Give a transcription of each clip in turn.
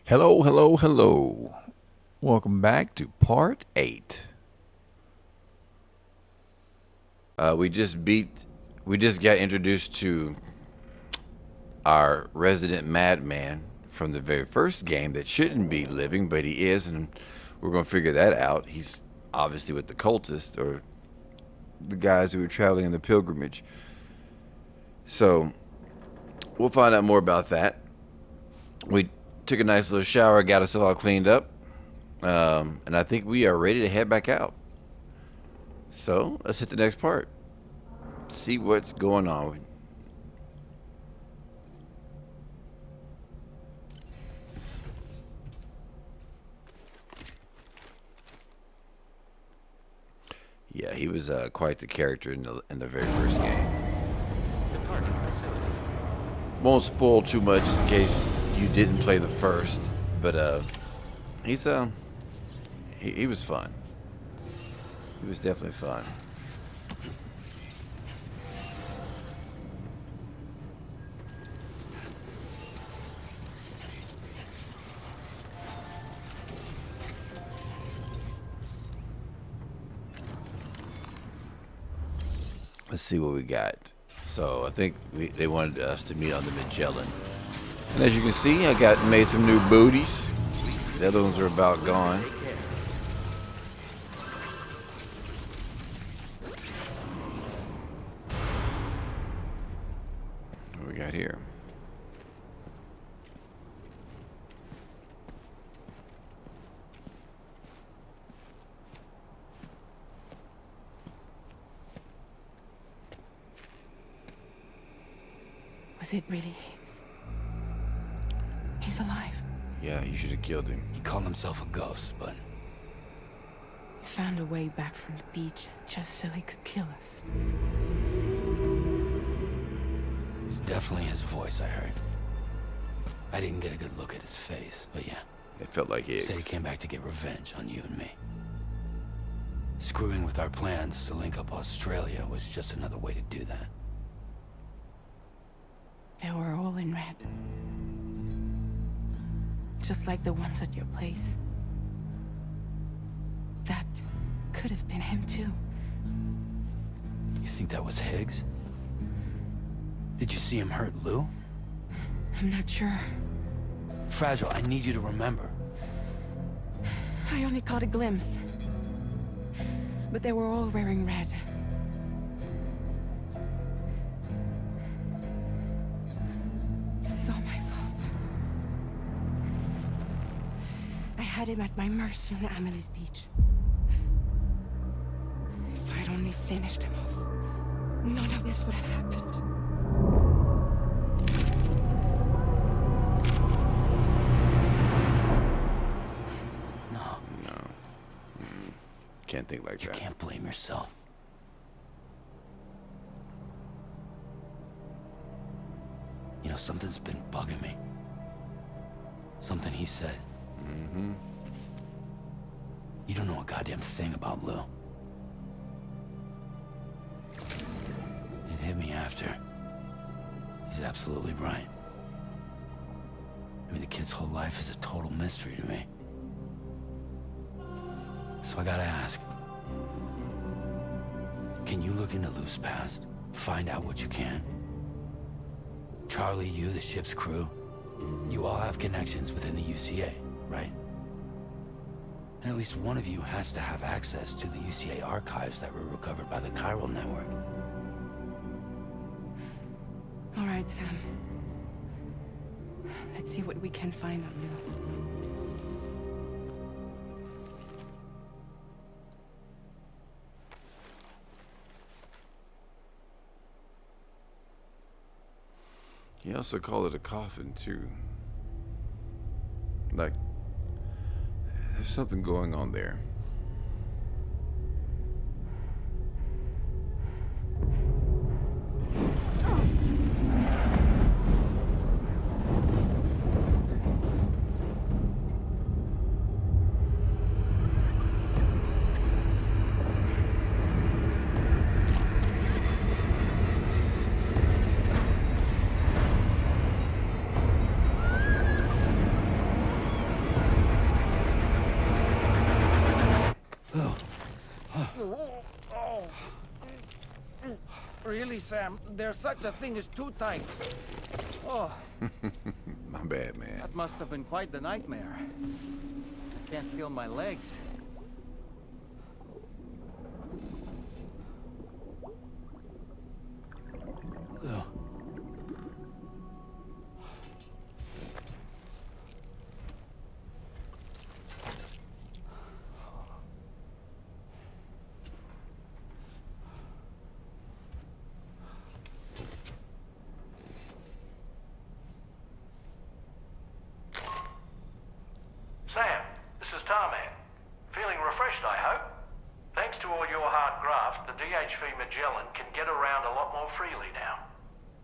Hello, hello, hello. Welcome back to part 8. Uh, we just beat, we just got introduced to our resident madman from the very first game that shouldn't be living, but he is, and we're going to figure that out. He's obviously with the cultists or the guys who were traveling in the pilgrimage. So we'll find out more about that. We took a nice little shower, got us all cleaned up, and I think we are ready to head back out. So let's hit the next part. See what's going on. Yeah, he was quite the character in the very first game. Won't spoil too much in case you didn't play the first, but he's he was fun. He was definitely fun. Let's see what we got. So I think they wanted us to meet on the Magellan, and as you can see, I got made some new booties. The other ones are about gone. What we got here? Was it really Higgs? He's alive. Yeah, you should have killed him. He called himself a ghost, but He found a way back from the beach just so he could kill us. it was definitely his voice I heard. I didn't get a good look at his face, but yeah. It felt like He Higgs. said he came back to get revenge on you and me. Screwing with our plans to link up Australia was just another way to do that. They were all in red. Just like the ones at your place. That could have been him too. You think that was Higgs? Did you see him hurt Lou? I'm not sure. Fragile, I need you to remember. I only caught a glimpse. But they were all wearing red. This is all my fault. I had him at my mercy on Amelie's beach. If I'd only finished him off, none of this would have happened. No, No. Can't think like you that. can't blame yourself. You know, something's been bugging me. Something he said. Mm-hmm. You don't know a goddamn thing about Lou. It hit me after. He's absolutely right. I mean, the kid's whole life is a total mystery to me. So I gotta ask. Can you look into Lou's past? Find out what you can? Charlie, you, the ship's crew, you all have connections within the UCA, right? And at least one of you has to have access to the UCA archives that were recovered by the Chiral Network. All right, Sam. Let's see what we can find on Lou. He also called it a coffin too. Like, there's something going on there. Really, Sam? There's such a thing as too tight. Oh, My bad, man. that must have been quite the nightmare. I can't feel my legs. Sam, this is Tarman. Feeling refreshed, I hope? Thanks to all your hard graft, the DHV Magellan can get around a lot more freely now.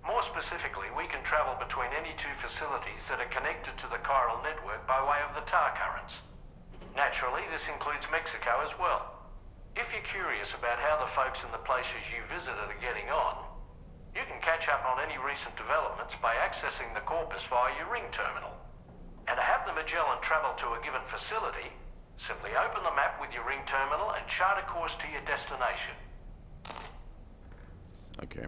More specifically, we can travel between any two facilities that are connected to the chiral network by way of the tar currents. Naturally, this includes Mexico as well. If you're curious about how the folks in the places you visited are getting on, you can catch up on any recent developments by accessing the Corpus via your ring terminal. And to have the Magellan travel to a given facility, simply open the map with your ring terminal and chart a course to your destination. Okay.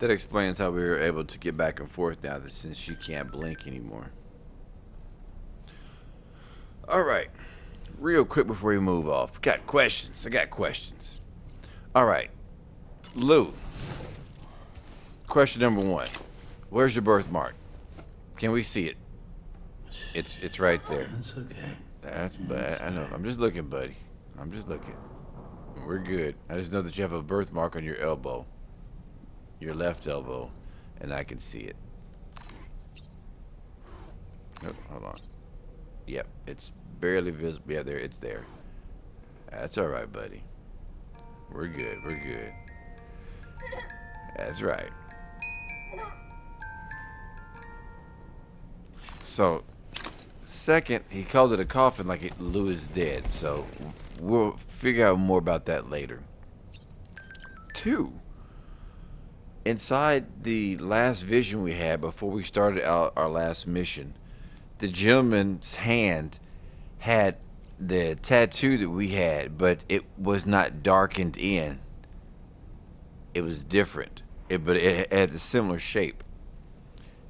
That explains how we were able to get back and forth now that since she can't blink anymore. Alright. Real quick before we move off. Got questions. I got questions. Alright. Lou. Question number 1. Where's your birthmark? Can we see it? It's right there. That's okay. That's bad. I know. I'm just looking, buddy. I'm just looking. We're good. I just know that you have a birthmark on your elbow. Your left elbow. And I can see it. Oh, hold on. Yep. It's barely visible. Yeah, there. It's there. That's alright, buddy. We're good. We're good. That's right. So, second, he called it a coffin like Lou is dead. So, we'll figure out more about that later. 2. Inside the last vision we had before we started out our last mission, the gentleman's hand had the tattoo that we had, but it was not darkened in. It was different, but it had a similar shape.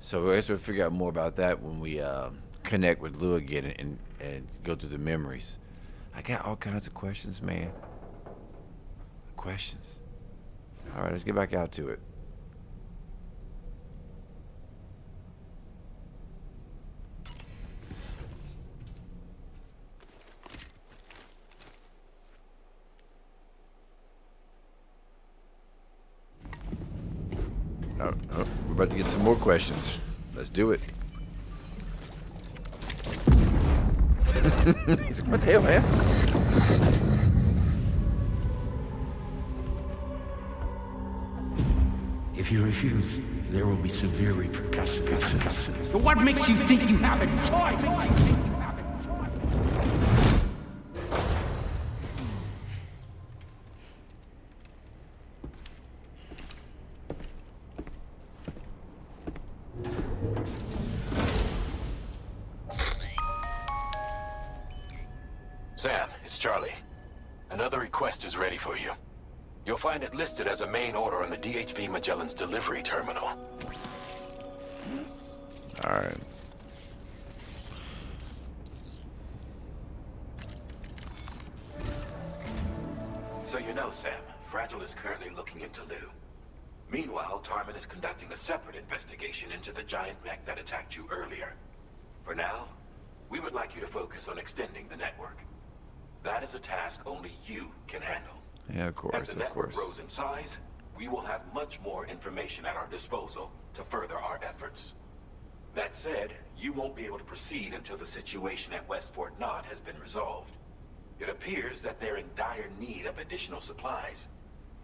So I guess we'll figure out more about that when we connect with Lou again and go through the memories. I got all kinds of questions, man. Questions. All right, let's get back out to it. Oh, we're about to get some more questions. Let's do it. He's like, what the hell, man? If you refuse, there will be severe repercussions. But what makes you think you have a choice? Sam, it's Charlie. Another request is ready for you. You'll find it listed as a main order on the DHV Magellan's delivery terminal. Alright. So you know, Sam, Fragile is currently looking into Lou. Meanwhile, Tarman is conducting a separate investigation into the giant mech that attacked you earlier. For now, we would like you to focus on extending the network. That is a task only you can handle. Yeah, of course, As the of network course. grows in size, we will have much more information at our disposal to further our efforts. That said, you won't be able to proceed until the situation at West Fort Knott has been resolved. It appears that they're in dire need of additional supplies,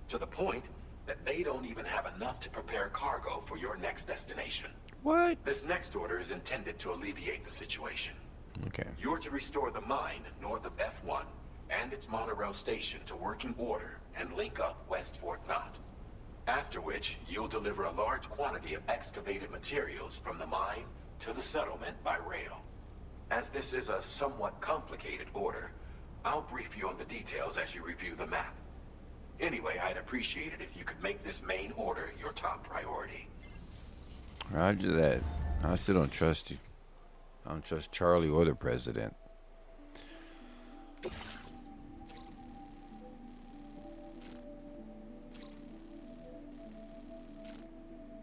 to the point that they don't even have enough to prepare cargo for your next destination. What? This next order is intended to alleviate the situation. Okay. You're to restore the mine north of F1 and its monorail station to working order and link up West Fort Knott. After which, you'll deliver a large quantity of excavated materials from the mine to the settlement by rail. As this is a somewhat complicated order, I'll brief you on the details as you review the map. Anyway, I'd appreciate it if you could make this main order your top priority. Roger that. I still don't trust you. I don't trust Charlie or the president.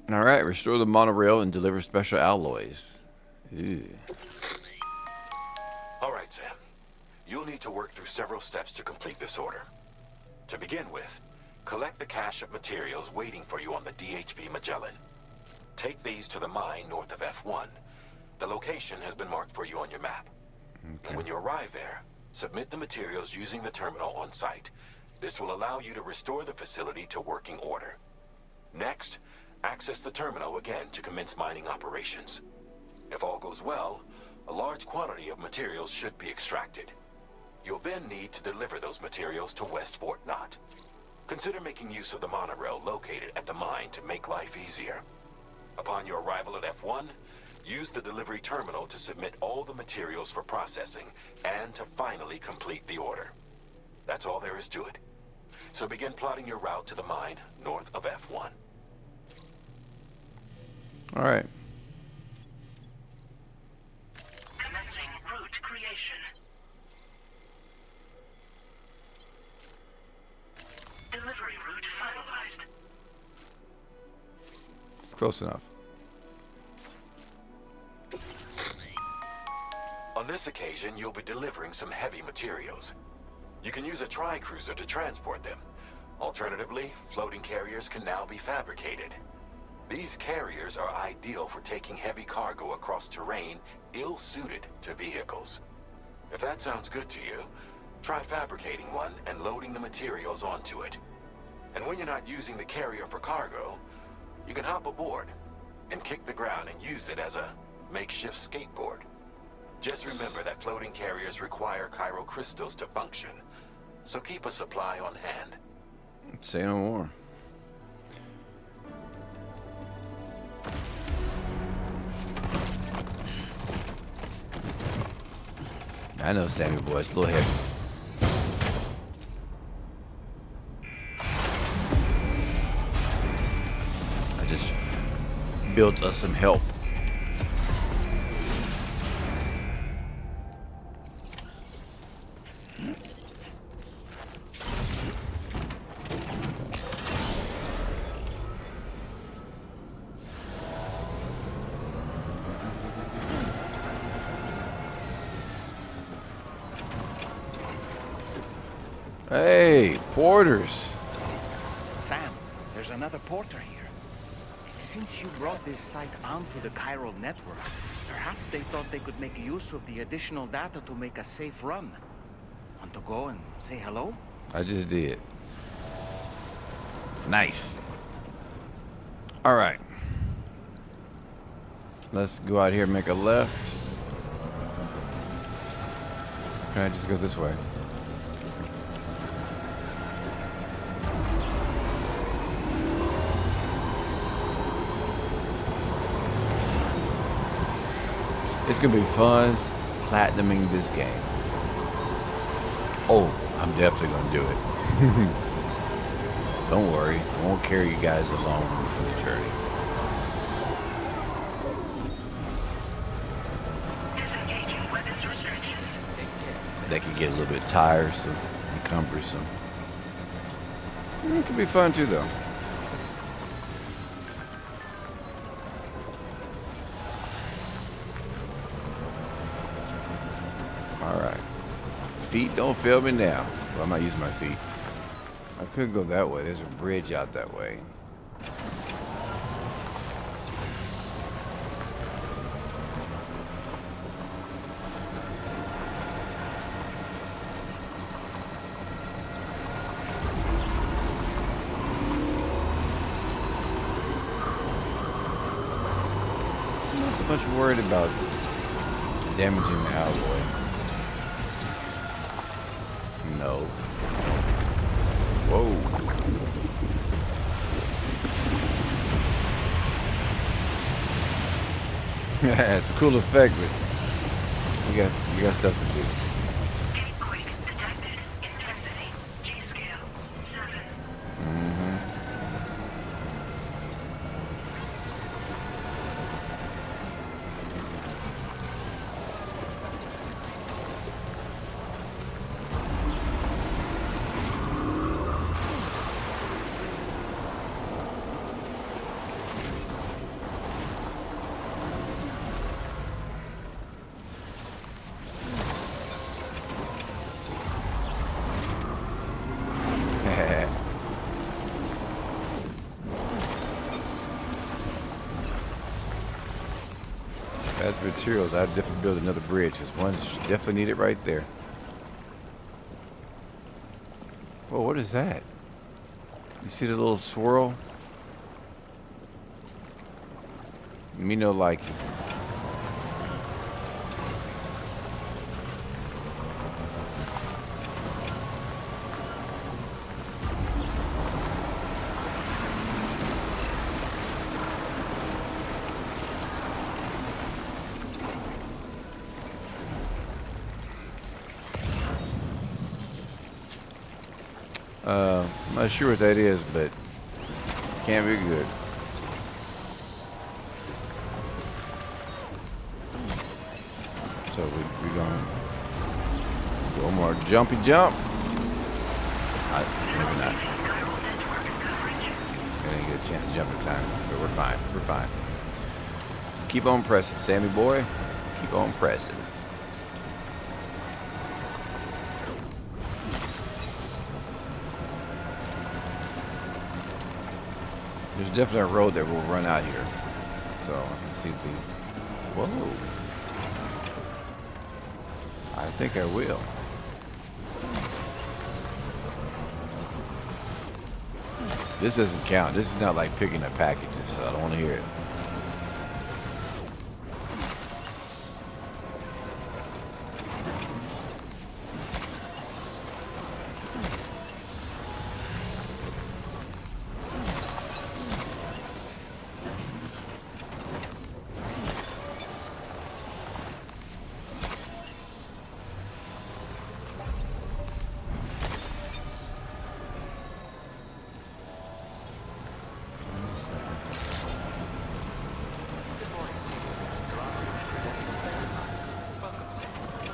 All right, restore the monorail and deliver special alloys. Ew. All right, Sam. You'll need to work through several steps to complete this order. To begin with, collect the cache of materials waiting for you on the DHV Magellan. Take these to the mine north of F1. The location has been marked for you on your map. Okay. And when you arrive there, submit the materials using the terminal on site. This will allow you to restore the facility to working order. Next, access the terminal again to commence mining operations. If all goes well, a large quantity of materials should be extracted. You'll then need to deliver those materials to West Fort Knott. Consider making use of the monorail located at the mine to make life easier. Upon your arrival at F1, use the delivery terminal to submit all the materials for processing and to finally complete the order. That's all there is to it. So begin plotting your route to the mine north of F1. All right. Commencing route creation. Delivery route finalized. It's close enough. On this occasion, you'll be delivering some heavy materials. You can use a tri-cruiser to transport them. Alternatively, floating carriers can now be fabricated. These carriers are ideal for taking heavy cargo across terrain ill-suited to vehicles. If that sounds good to you, try fabricating one and loading the materials onto it. And when you're not using the carrier for cargo, you can hop aboard and kick the ground and use it as a makeshift skateboard. Just remember that floating carriers require chiral crystals to function, so keep a supply on hand. Say no more. I know Sammy boy, it's a little heavy. I just built us some help. Hey, porters. Sam, there's another porter here. Since you brought this site onto the chiral network, perhaps they thought they could make use of the additional data to make a safe run. Want to go and say hello? I just did. Nice. All right. Let's go out here and make a left. Can I just go this way? It's gonna be fun platinuming this game. Oh, I'm definitely gonna do it. Don't worry, I won't carry you guys along for the journey. Disengaging weapons restrictions. They can get a little bit tiresome and cumbersome. It could be fun too, though. Alright. Feet don't fail me now. Well, I'm not using my feet. I could go that way. There's a bridge out that way. I'm not so much worried about damaging the alloy. No. Whoa. It's a cool effect, but we got stuff to do. Earthquake detected. these materials, I'd definitely build another bridge, because one's definitely needed right there. Whoa, what is that? You see the little swirl? Me no like it. I'm not sure what that is, but can't be good. So we're gonna go one more jumpy jump. Maybe not. I didn't get a chance to jump in time, but we're fine. We're fine. Keep on pressing, Sammy boy. Keep on pressing. There's definitely a road that will run out here. So I can see the... Whoa. I think I will. This doesn't count. This is not like picking up packages, so I don't want to hear it.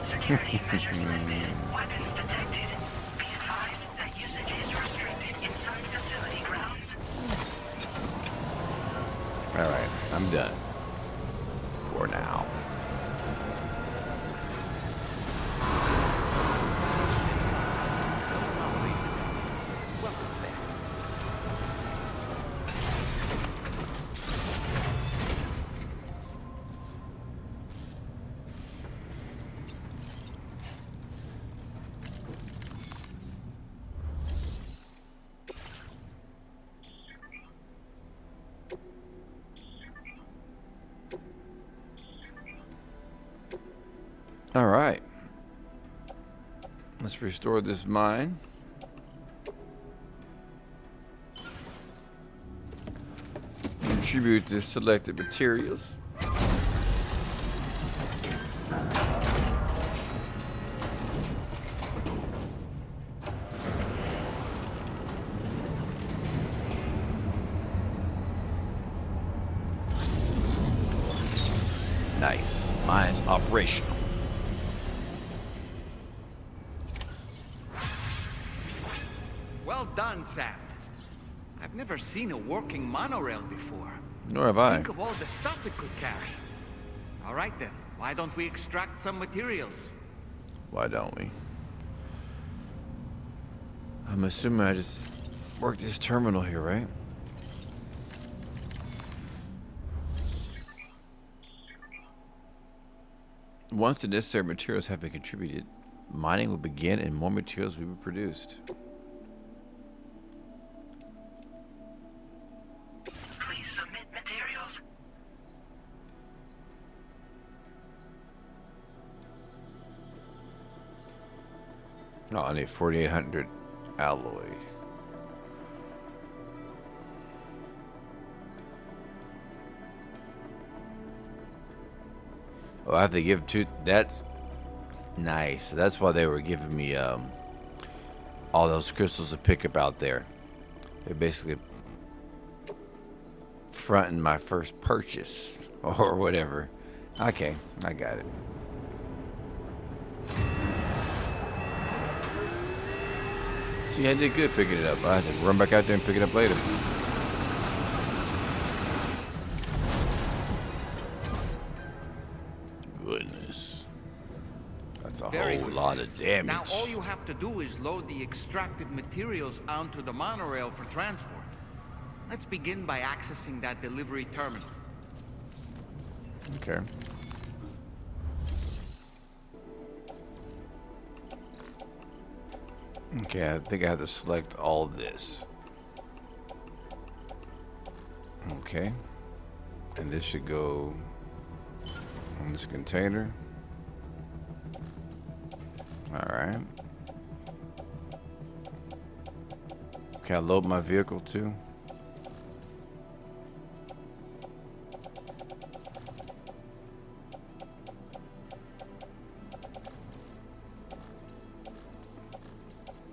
Security measures lifted. Weapons detected. Be advised that usage is restricted inside facility grounds. Alright, I'm done. For now. All right. Let's restore this mine. Contribute the selected materials. Nice. Mine's operational. Well done, Sam. I've never seen a working monorail before. Nor have I. Think of all the stuff it could carry. All right then, why don't we extract some materials? Why don't we? I'm assuming I just work this terminal here, right? Once the necessary materials have been contributed, mining will begin and more materials will be produced. Please submit materials. Oh, I need 4,800 alloy. Oh, I have to give two. That's nice. That's why they were giving me all those crystals to pick up out there. They're basically fronting my first purchase or whatever. Okay, I got it. See, I did good picking it up. I have to run back out there and pick it up later. Goodness. That's a Very whole good, lot Sam. of damage. Now all you have to do is load the extracted materials onto the monorail for transport. Let's begin by accessing that delivery terminal. Okay. Okay, I think I have to select all this. Okay. And this should go on this container. Alright. Can I load my vehicle too?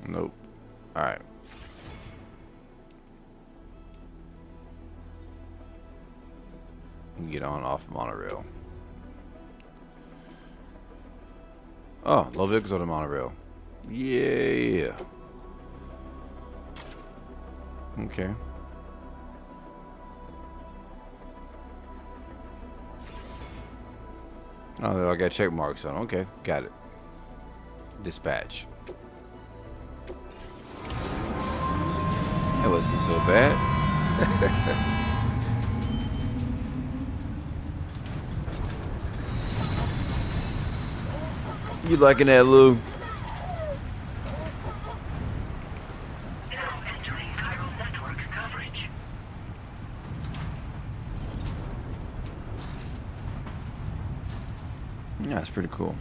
Nope. Alright. Get on off monorail. Oh, low vehicles on the monorail. Yeah. Okay. Oh, I got check marks on. Okay, got it. Dispatch. That wasn't so bad. You liking that, Lou? Now entering chiral network coverage. Yeah, it's pretty cool.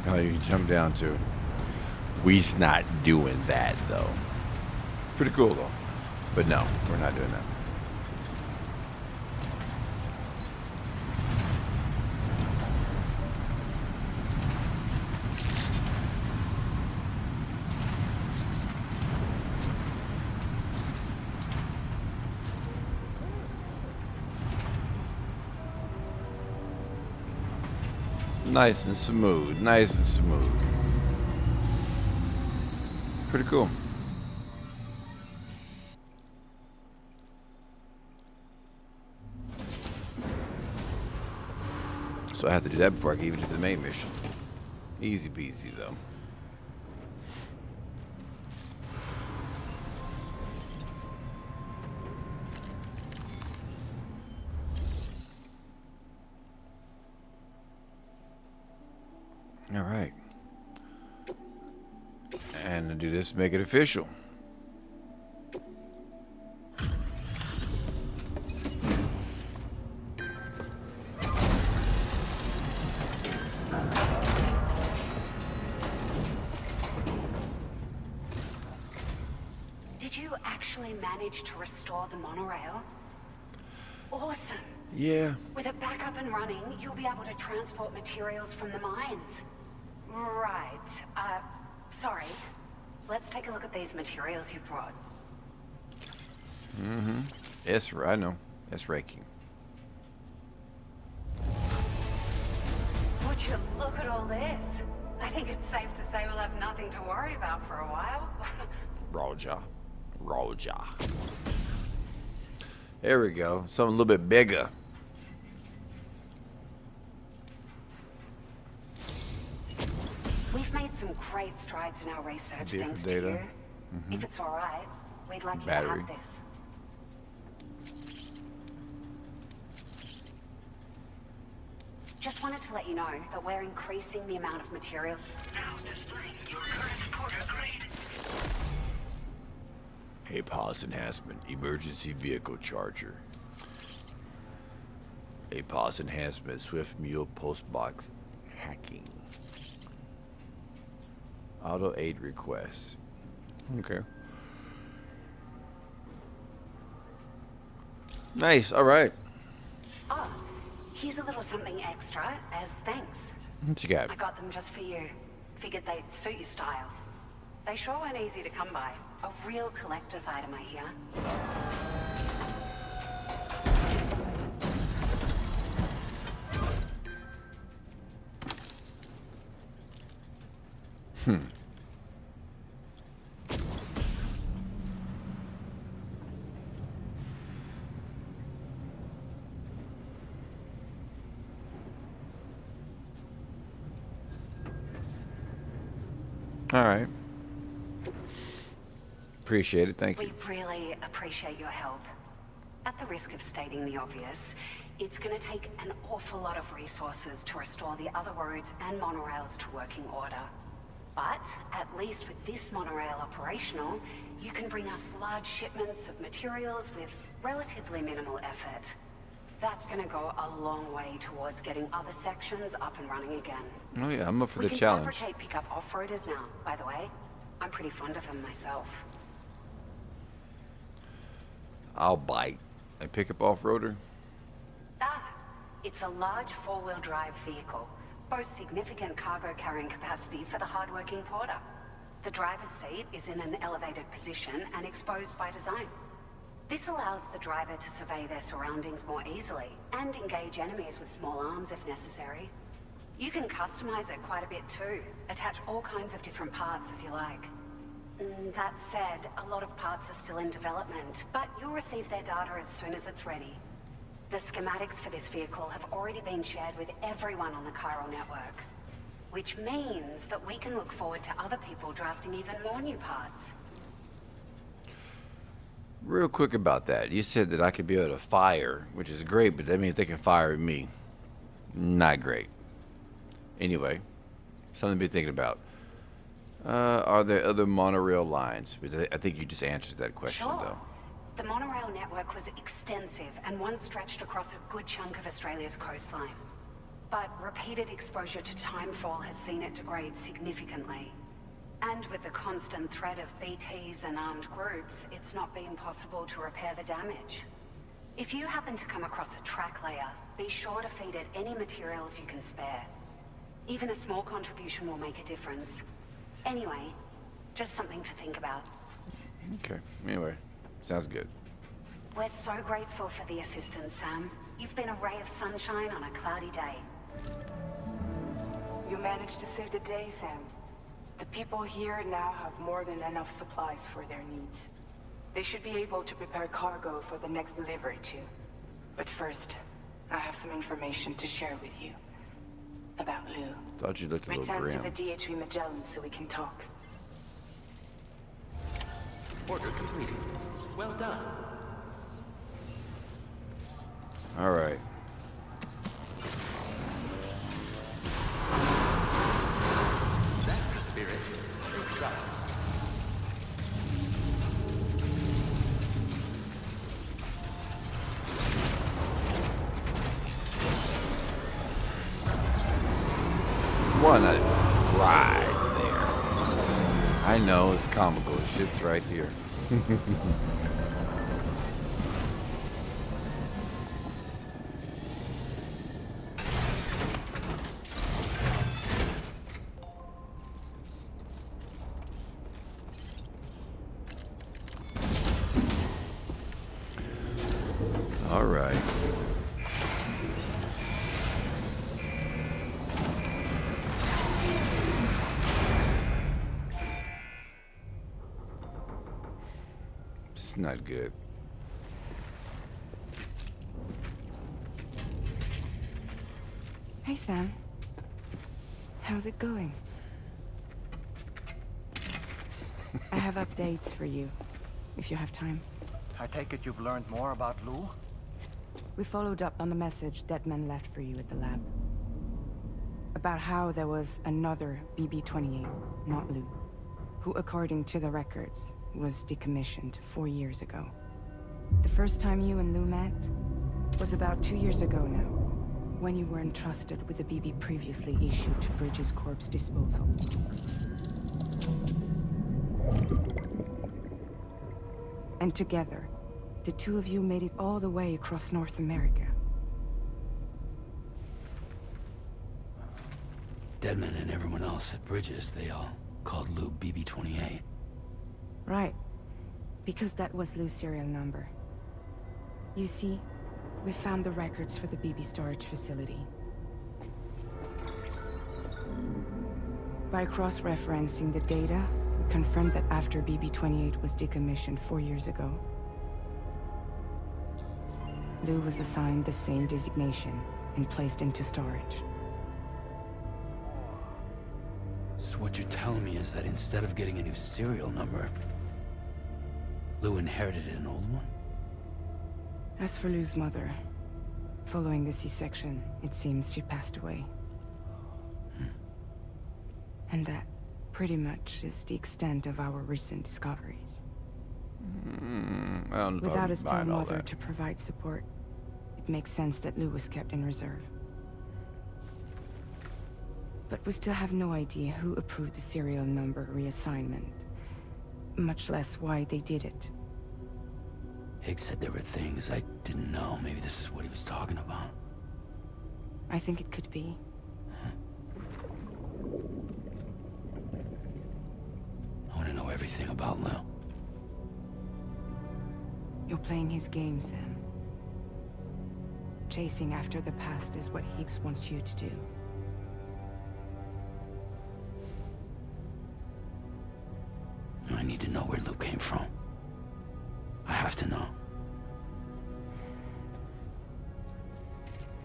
Oh, you can jump down to. We's not doing that though. Pretty cool though. But no, we're not doing that. Nice and smooth. Nice and smooth. Pretty cool. So I have to do that before I can even do the main mission. Easy peasy though. All right. And to do this, make it official. Did you actually manage to restore the monorail? Awesome. Yeah. With it back up and running, you'll be able to transport materials from the mines. Right. Sorry. Let's take a look at these materials you brought. Mm-hmm. Yes, I know. That's raking. Would you look at all this? I think it's safe to say we'll have nothing to worry about for a while. Roger. Roger. There we go. Something a little bit bigger. We've made some great strides in our research Vehicle thanks data. to you. If it's all right, we'd like Battery. you to have this. Just wanted to let you know that we're increasing the amount of material. Now displaying your current porter grade. A pause enhancement. Emergency vehicle charger. A pause enhancement. Swift mule postbox hacking. Auto aid request. Okay. Nice. All right. Oh, here's a little something extra as thanks. What you got? I got them just for you. Figured they'd suit your style. They sure weren't easy to come by. A real collector's item, I hear. All right. Appreciate it. Thank you. We really appreciate your help. At the risk of stating the obvious, it's going to take an awful lot of resources to restore the other roads and monorails to working order. But at least with this monorail operational, you can bring us large shipments of materials with relatively minimal effort. That's going to go a long way towards getting other sections up and running again. Oh yeah, I'm up for the We can challenge. fabricate pickup off-roaders now, by the way. I'm pretty fond of them myself. I'll bite. A pickup off-roader? Ah, it's a large four-wheel drive vehicle. Boasts significant cargo carrying capacity for the hard-working porter. The driver's seat is in an elevated position and exposed by design. This allows the driver to survey their surroundings more easily and engage enemies with small arms if necessary. You can customize it quite a bit too. Attach all kinds of different parts as you like. That said, a lot of parts are still in development, but you'll receive their data as soon as it's ready. The schematics for this vehicle have already been shared with everyone on the chiral network, which means that we can look forward to other people drafting even more new parts. Real quick about that. You said that I could be able to fire, which is great, but that means they can fire me. Not great. Anyway, something to be thinking about. Are there other monorail lines? I think you just answered that question, Sure. though. The monorail network was extensive and once stretched across a good chunk of Australia's coastline. But repeated exposure to timefall has seen it degrade significantly. And with the constant threat of BTs and armed groups, it's not been possible to repair the damage. If you happen to come across a track layer, be sure to feed it any materials you can spare. Even a small contribution will make a difference. Anyway, just something to think about. Okay. Anyway, sounds good. We're so grateful for the assistance, Sam. You've been a ray of sunshine on a cloudy day. You managed to save the day, Sam. The people here now have more than enough supplies for their needs. They should be able to prepare cargo for the next delivery too. But first, I have some information to share with you. About Lou. Thought you looked a little Return grim. to the DHV Magellan so we can talk. Order completed. Well done. All right. That's the spirit. True trust. One right there. I know it's comical. It shit's right here. All right. It's not good. Hey, Sam. How's it going? I have updates for you, if you have time. I take it you've learned more about Lou? We followed up on the message Deadman left for you at the lab. About how there was another BB-28, not Lou, who, according to the records, was decommissioned 4 years ago. The first time you and Lou met was about 2 years ago now, when you were entrusted with a BB previously issued to Bridges Corp's disposal. And together, the two of you made it all the way across North America. Deadman and everyone else at Bridges, they all called Lou BB-28. Right. Because that was Lou's serial number. You see, we found the records for the BB storage facility. By cross-referencing the data, we confirmed that after BB-28 was decommissioned 4 years ago, Lou was assigned the same designation and placed into storage. So what you're telling me is that instead of getting a new serial number, Lou inherited an old one? As for Lou's mother, following the C-section, it seems she passed away. And that pretty much is the extent of our recent discoveries. Without a still mother to provide support, it makes sense that Lou was kept in reserve. But we still have no idea who approved the serial number reassignment, much less why they did it. Higgs said there were things I didn't know. Maybe this is what he was talking about. I think it could be. I want to know everything about Lou. You're playing his game, Sam. Chasing after the past is what Higgs wants you to do. I need to know where Lou came from. I have to know.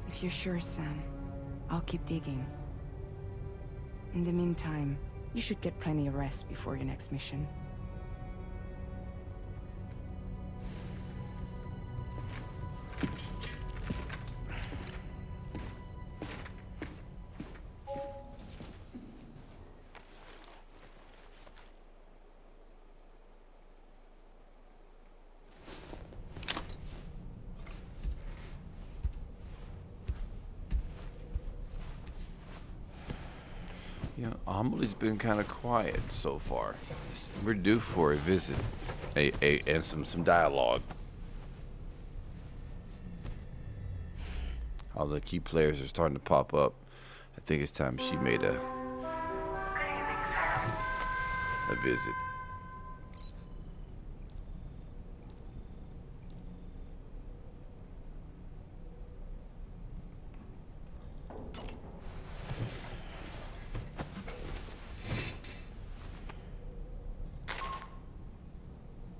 If you're sure, Sam, I'll keep digging. In the meantime, you should get plenty of rest before your next mission. You know, Amelie's been kind of quiet so far. We're due for a visit, and some dialogue. All the key players are starting to pop up. I think it's time she made a visit.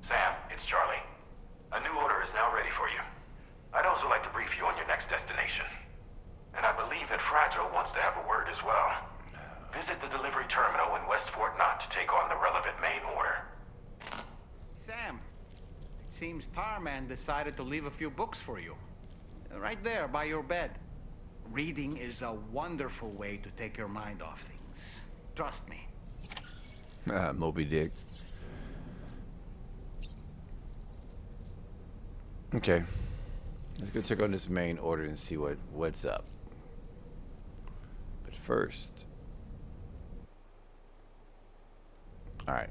Sam, it's Charlie. A new order is now ready for you. I'd also like to brief you on your next destination. And I believe that Fragile wants to have a word as well. Visit the delivery terminal in West Fort Knott to take on the relevant main order. Sam, it seems Tarman decided to leave a few books for you. Right there, by your bed. Reading is a wonderful way to take your mind off things. Trust me. Moby Dick. Okay. Let's go check on this main order and see what's up. But first... Alright.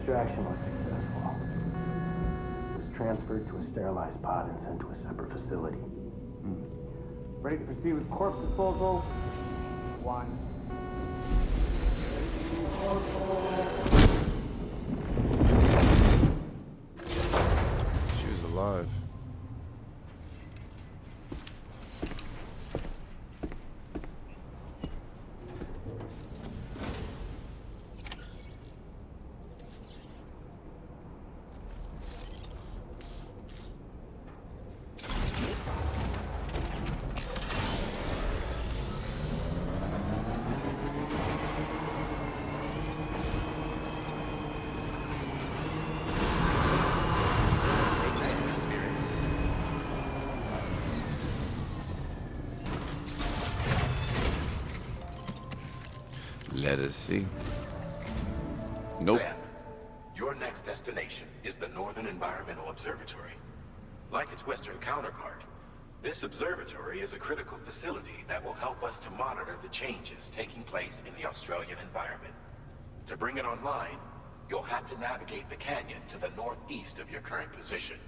Extraction was successful. It was transferred to a sterilized pod and sent to a separate facility. Ready to proceed with corpse disposal? 1. She was alive. Let us see. Nope. Sam, your next destination is the Northern Environmental Observatory. Like its Western counterpart, this observatory is a critical facility that will help us to monitor the changes taking place in the Australian environment. To bring it online, you'll have to navigate the canyon to the northeast of your current position.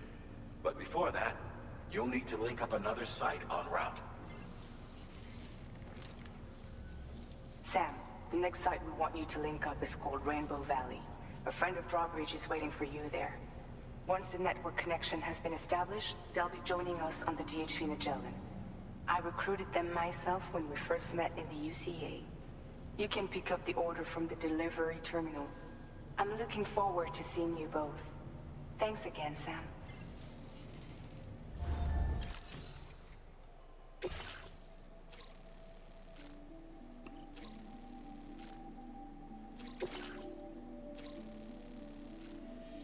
But before that, you'll need to link up another site en route. Sam, the next site we want you to link up is called Rainbow Valley. A friend of Drawbridge is waiting for you there. Once the network connection has been established, they'll be joining us on the DHV Magellan. I recruited them myself when we first met in the UCA. You can pick up the order from the delivery terminal. I'm looking forward to seeing you both. Thanks again, Sam.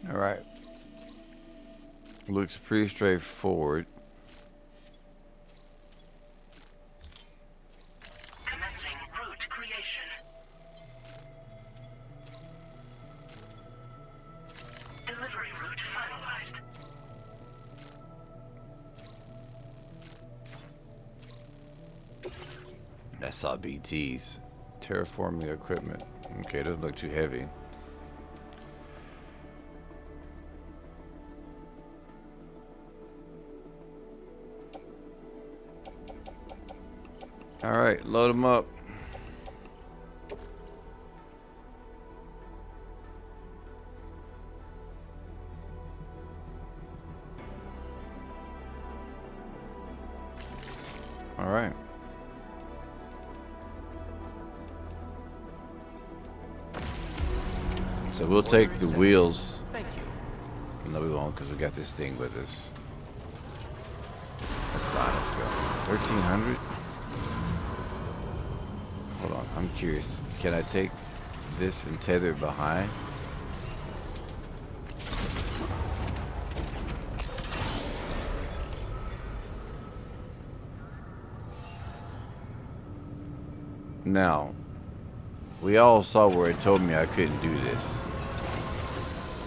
All right. Looks pretty straightforward. Commencing route creation. Delivery route finalized. I saw BTs. Terraforming equipment. Okay, doesn't look too heavy. All right, load them up. All right. So we'll take the wheels. Thank you. No, we won't, because we got this thing with us. Let's fly. Let's go. 1,300. Hold on, I'm curious. Can I take this and tether it behind? Now, we all saw where it told me I couldn't do this.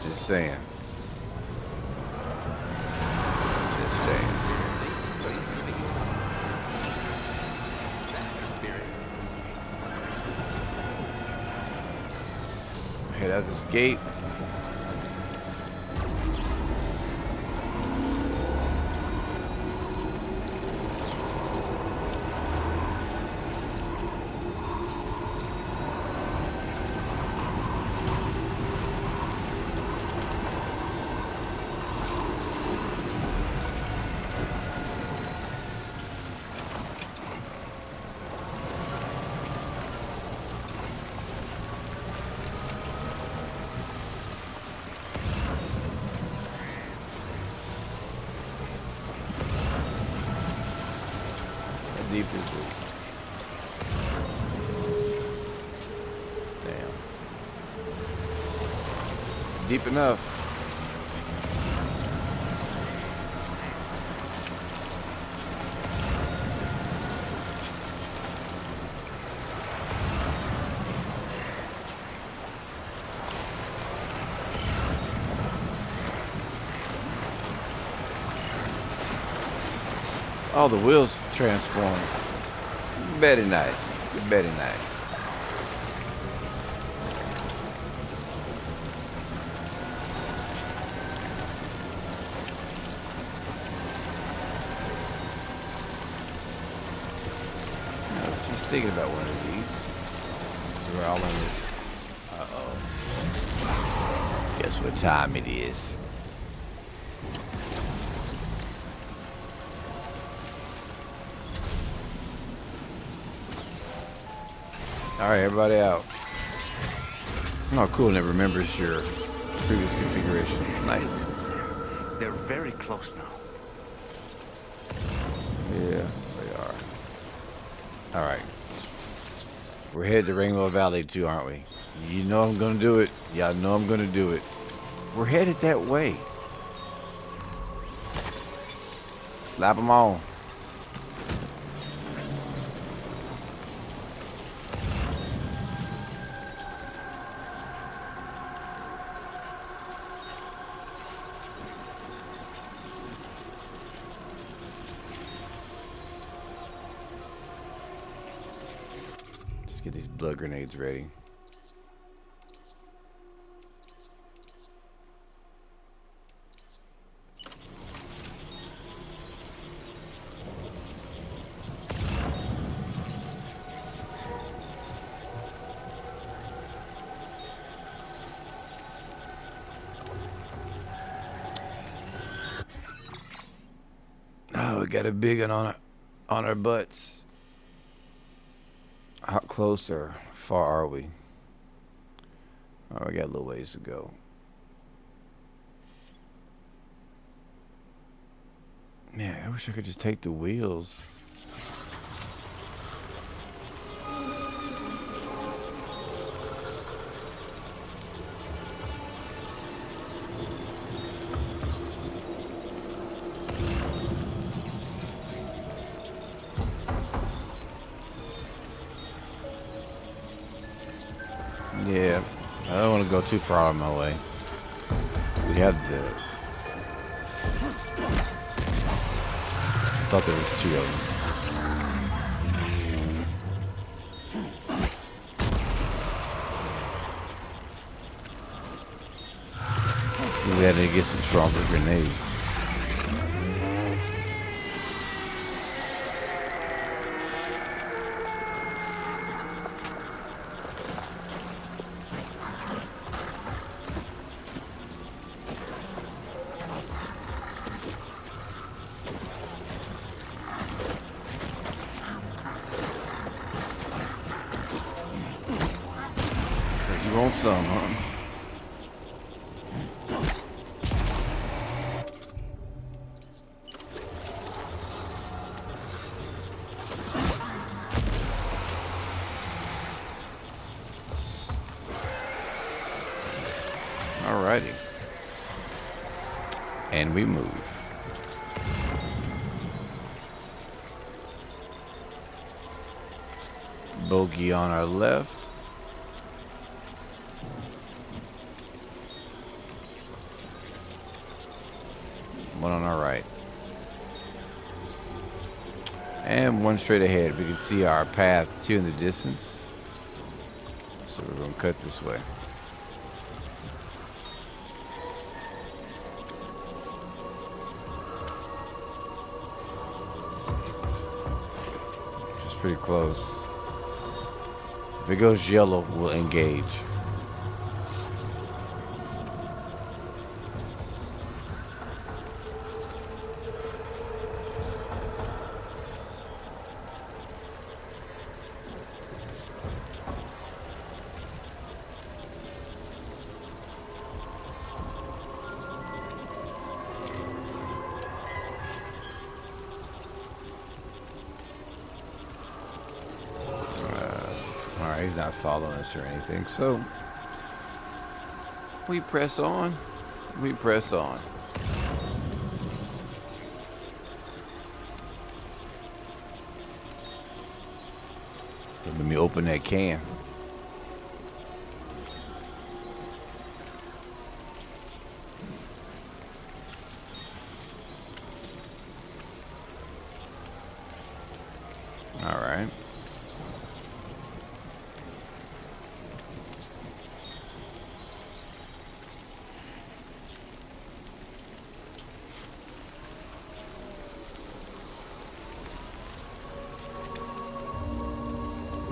Just saying. Just saying. Head out this gate. Deep is this? Damn. Deep enough. Oh, the wheels transform. Very nice. Very nice. I was just thinking about one of these. So we're all on this. Uh-oh. Guess what time it is. Alright, everybody out. Oh, cool, and it remembers your previous configuration. Nice. They're very close now. Yeah, they are. Alright. We're headed to Rainbow Valley too, aren't we? You know I'm gonna do it. Y'all know I'm gonna do it. We're headed that way. Slap them on. Get these blood grenades ready. got a big one on our butts. How close or far are we? Oh, we got a little ways to go. Man, I wish I could just take the wheels. Yeah, I don't want to go too far out of my way. We have the... I thought there was two of them. We had to get some stronger grenades. You want some, huh? Alrighty. And we move. Bogey on our left. One on our right. And one straight ahead. We can see our path too in the distance. So we're going to cut this way. Just pretty close. If it goes yellow, we'll engage. Alright, he's not following us or anything, so we press on. We press on. Let me open that can. All right.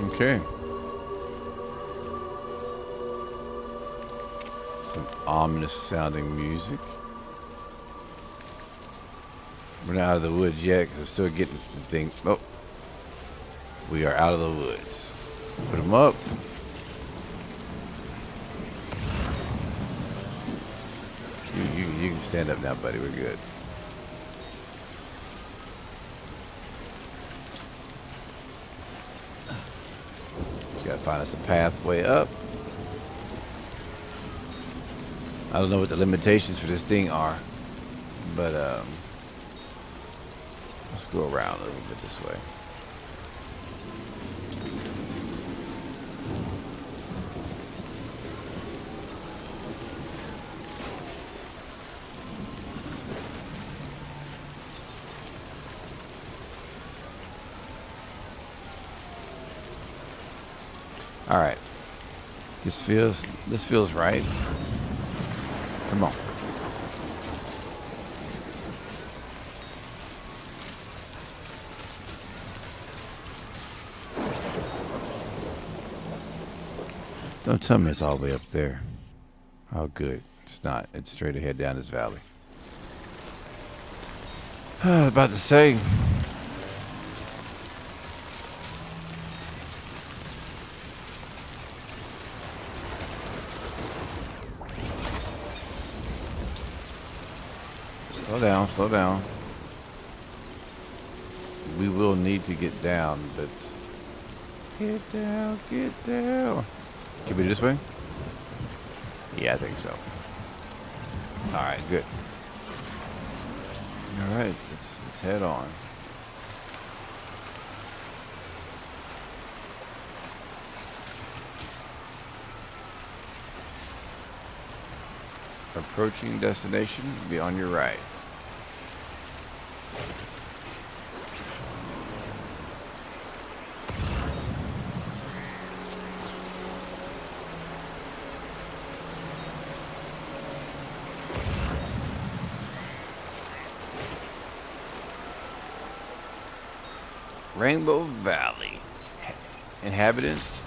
Okay. Some ominous sounding music. We're not out of the woods yet because we're still getting the thing. Oh. We are out of the woods. Put them up. You can stand up now, buddy. We're good. Just gotta find us a pathway up. I don't know what the limitations for this thing are, but let's go around a little bit this way. All right. This feels right. Come on. Don't tell me it's all the way up there. Oh, good. It's not. It's straight ahead down this valley. About to say. Slow down, slow down. We will need to get down, but get down, get down. Can we do this way? Yeah, I think so. Alright, good. Alright, let's head on. Approaching destination, be on your right. Rainbow Valley. Inhabitants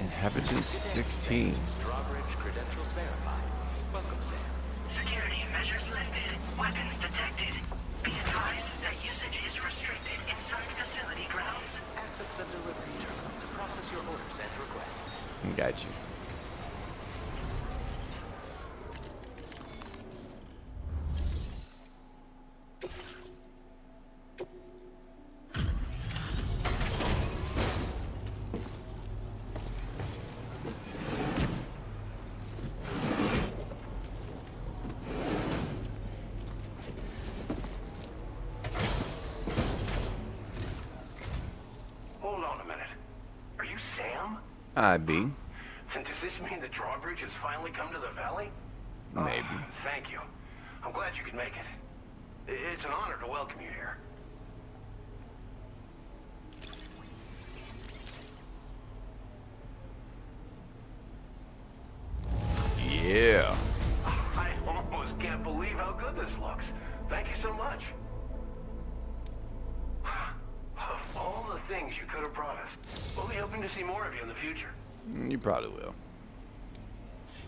16. Drawbridge credentials verified. Welcome, Sam. Security measures lifted. Weapons detected. Be advised that usage is restricted inside facility grounds. Access the delivery terminal to process your orders and requests. Got you. Hold on a minute. Are you Sam? I be. Then does this mean the drawbridge has finally come to the valley? Maybe. Oh, thank you. I'm glad you could make it. It's an honor to welcome you here. Yeah. I almost can't believe how good this looks. Thank you so much. Of all the things you could have brought us, we'll be hoping to see more of you in the future. You probably will.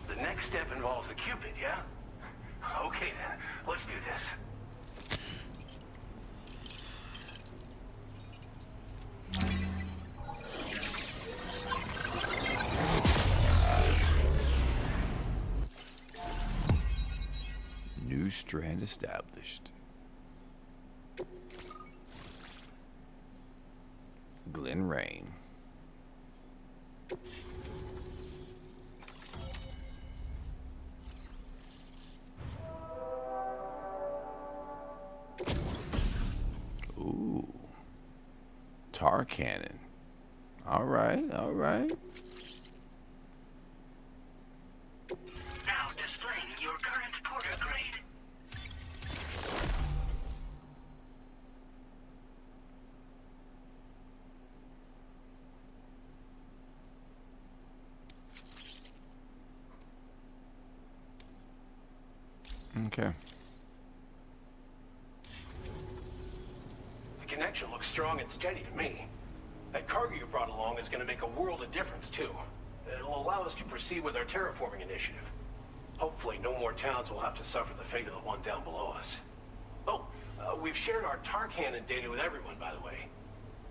The next step involves the Cupid, yeah? Okay then, let's do this. New strand established. Glen Rain. Ooh. Tar cannon. All right, all right. Now displaying your current porter grade. Okay. The connection looks strong and steady to me. That cargo you brought along is going to make a world of difference, too. It'll allow us to proceed with our terraforming initiative. Hopefully, no more towns will have to suffer the fate of the one down below us. Oh, we've shared our tar cannon data with everyone, by the way.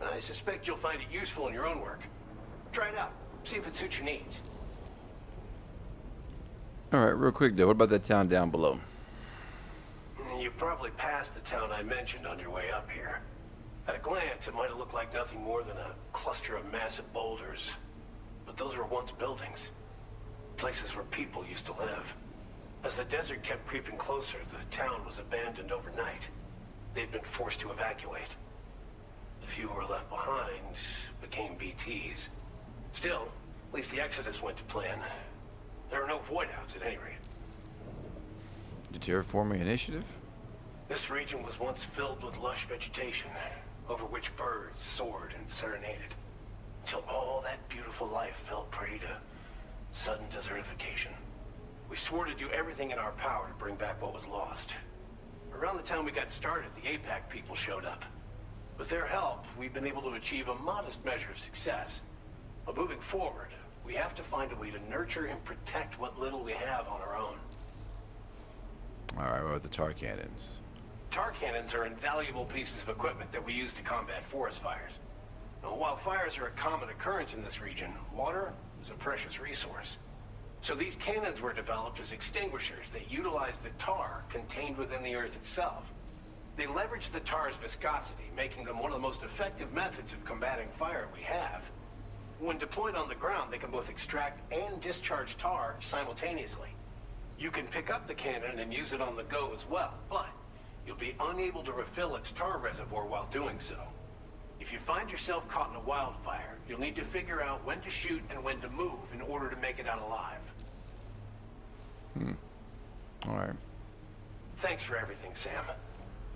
I suspect you'll find it useful in your own work. Try it out. See if it suits your needs. All right, real quick though, what about that town down below? You probably passed the town I mentioned on your way up here. At a glance, it might have looked like nothing more than a cluster of massive boulders. But those were once buildings. Places where people used to live. As the desert kept creeping closer, the town was abandoned overnight. They'd been forced to evacuate. The few who were left behind became BTs. Still, at least the exodus went to plan. There are no void-outs at any rate. The terraforming initiative? This region was once filled with lush vegetation, over which birds soared and serenaded, until all that beautiful life fell prey to sudden desertification. We swore to do everything in our power to bring back what was lost. Around the time we got started, the APAC people showed up. With their help, we've been able to achieve a modest measure of success. But moving forward, we have to find a way to nurture and protect what little we have on our own. All right, what about the tar cannons? Tar cannons are invaluable pieces of equipment that we use to combat forest fires. Now, while fires are a common occurrence in this region, water is a precious resource. So these cannons were developed as extinguishers that utilize the tar contained within the earth itself. They leverage the tar's viscosity, making them one of the most effective methods of combating fire we have. When deployed on the ground, they can both extract and discharge tar simultaneously. You can pick up the cannon and use it on the go as well, but you'll be unable to refill its tar reservoir while doing so. If you find yourself caught in a wildfire, you'll need to figure out when to shoot and when to move in order to make it out alive. Alright. Thanks for everything, Sam.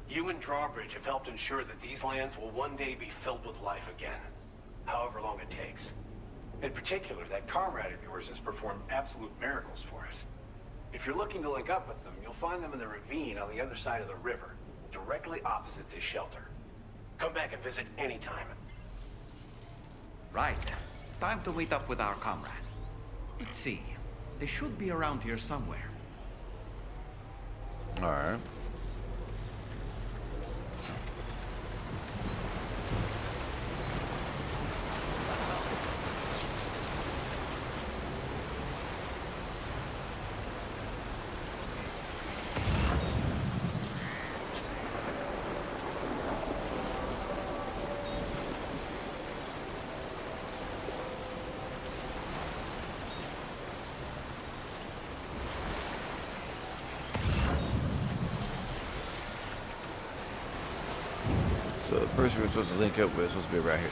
You and Drawbridge have helped ensure that these lands will one day be filled with life again, however long it takes. In particular, that comrade of yours has performed absolute miracles for us. If you're looking to link up with them, you'll find them in the ravine on the other side of the river, directly opposite this shelter. Come back and visit anytime. Right. Time to meet up with our comrade. Let's see. They should be around here somewhere. Alright. So the person we're supposed to link up with is supposed to be right here.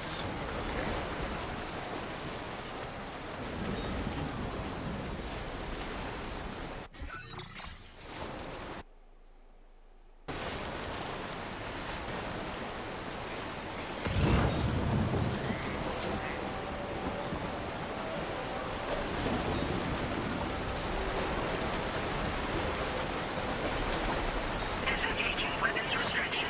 Disengaging weapons restrictions.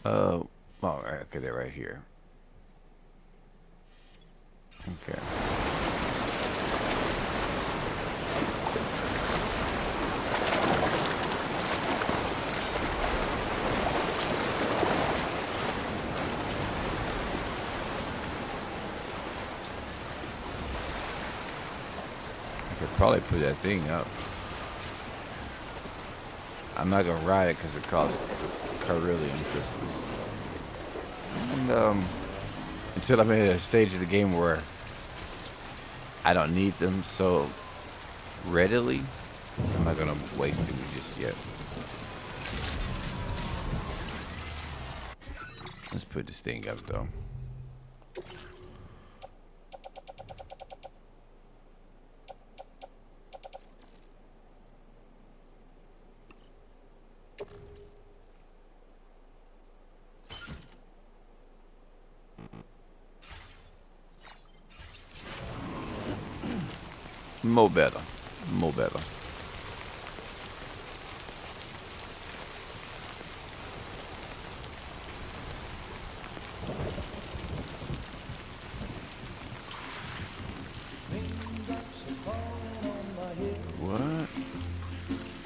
Oh, okay, they're right here. Okay. I could probably put that thing up. I'm not gonna ride it because it costs Carillion crystals. And until I'm at a stage of the game where I don't need them so readily, I'm not gonna waste it just yet. Let's put this thing up though. More better. More better. What?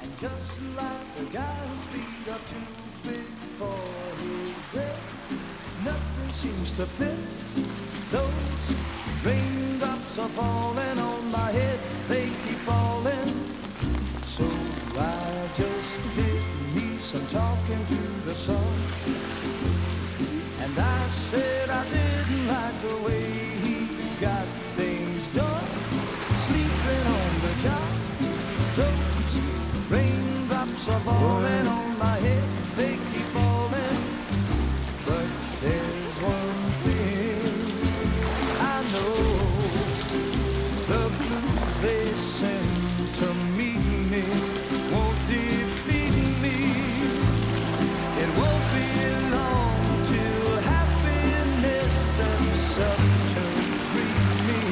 And just like the guy whose feet are too big for his bed, nothing seems to fit. Those raindrops are falling on my head, they keep falling. So I just did me some talking to the sun. And I said I didn't like the way he got things done. Sleeping on the job, those raindrops are falling on my head, they keep falling. But there's one thing I know, the blues they send to meet me won't defeat me. It won't be long till happiness themselves to greet me.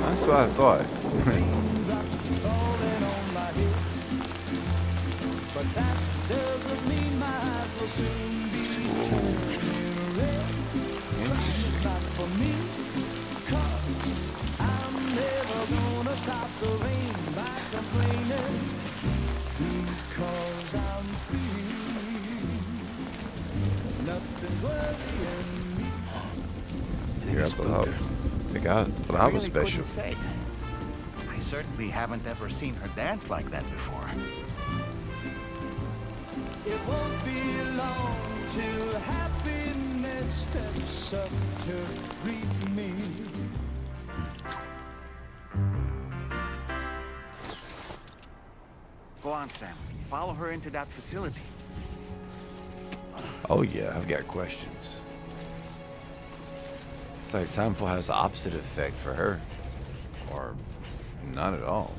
That's what I thought. But that doesn't mean my eyes will soon be turning red. But it's not for me, 'cause I really couldn't say. I certainly haven't ever seen her dance like that before. It won't be long till happiness steps up to greet me. Go on, Sam. Follow her into that facility. Oh yeah, I've got questions. It's like Timefall has the opposite effect for her. Or not at all.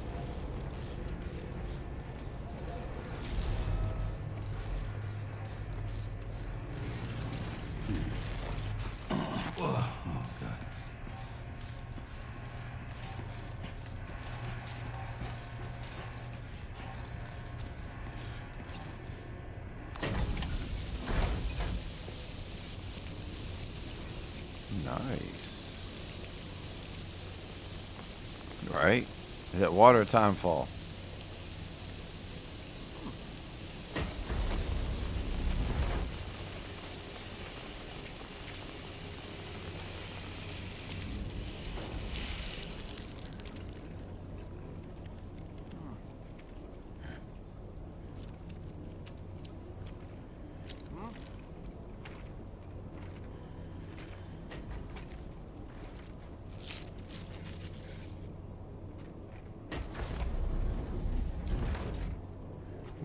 Nice. Right? Is that water or Timefall?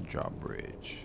Drawbridge.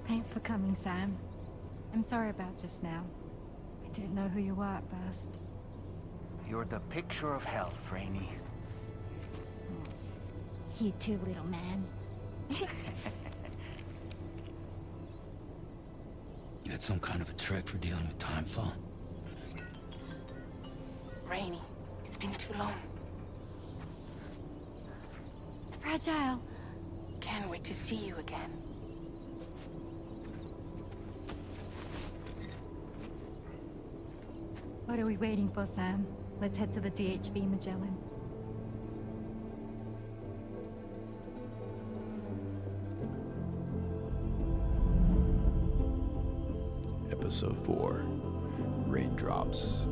Thanks for coming, Sam. I'm sorry about just now. I didn't know who you were at first. You're the picture of health, Rainey. You too, little man. You had some kind of a trick for dealing with Timefall? Rainey, it's been too long. Fragile. Can't wait to see you again. What are we waiting for, Sam? Let's head to the DHV Magellan. Episode 4. Raindrops.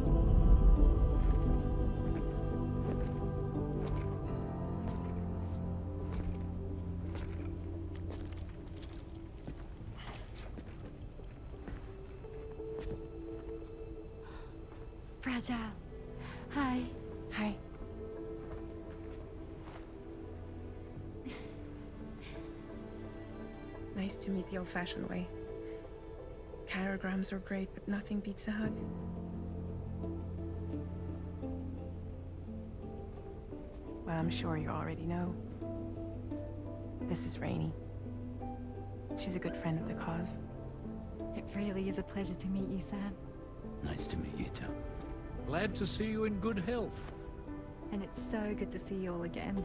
Fragile. Hi. Hi. Nice to meet the old-fashioned way. Chirograms are great, but nothing beats a hug. Well, I'm sure you already know. This is Rainey. She's a good friend of the cause. It really is a pleasure to meet you, Sam. Nice to meet you too. Glad to see you in good health. And it's so good to see you all again.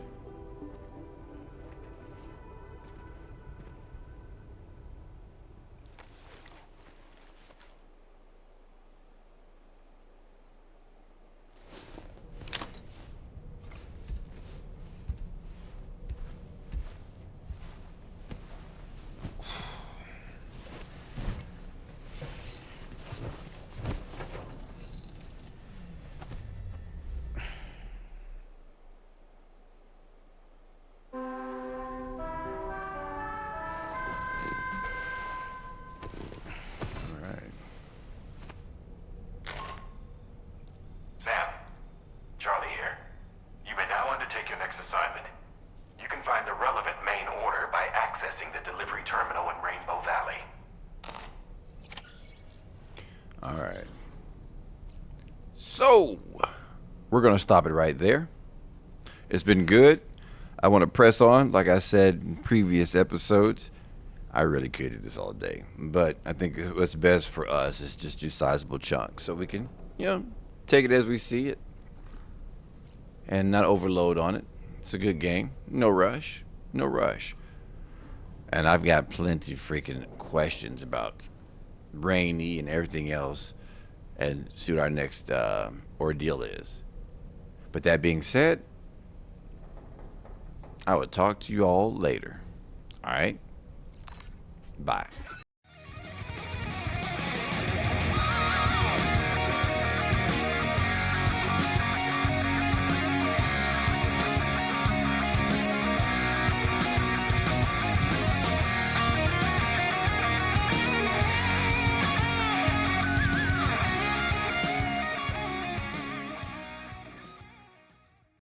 Alright. So, we're going to stop it right there. It's been good. I want to press on, like I said in previous episodes. I really could do this all day. But I think what's best for us is just do sizable chunks so we can, take it as we see it. and not overload on it. It's a good game. No rush. No rush. And I've got plenty of freaking questions about Rainy and everything else, and see what our next ordeal is. But that being said, I will talk to you all later. All right? Bye.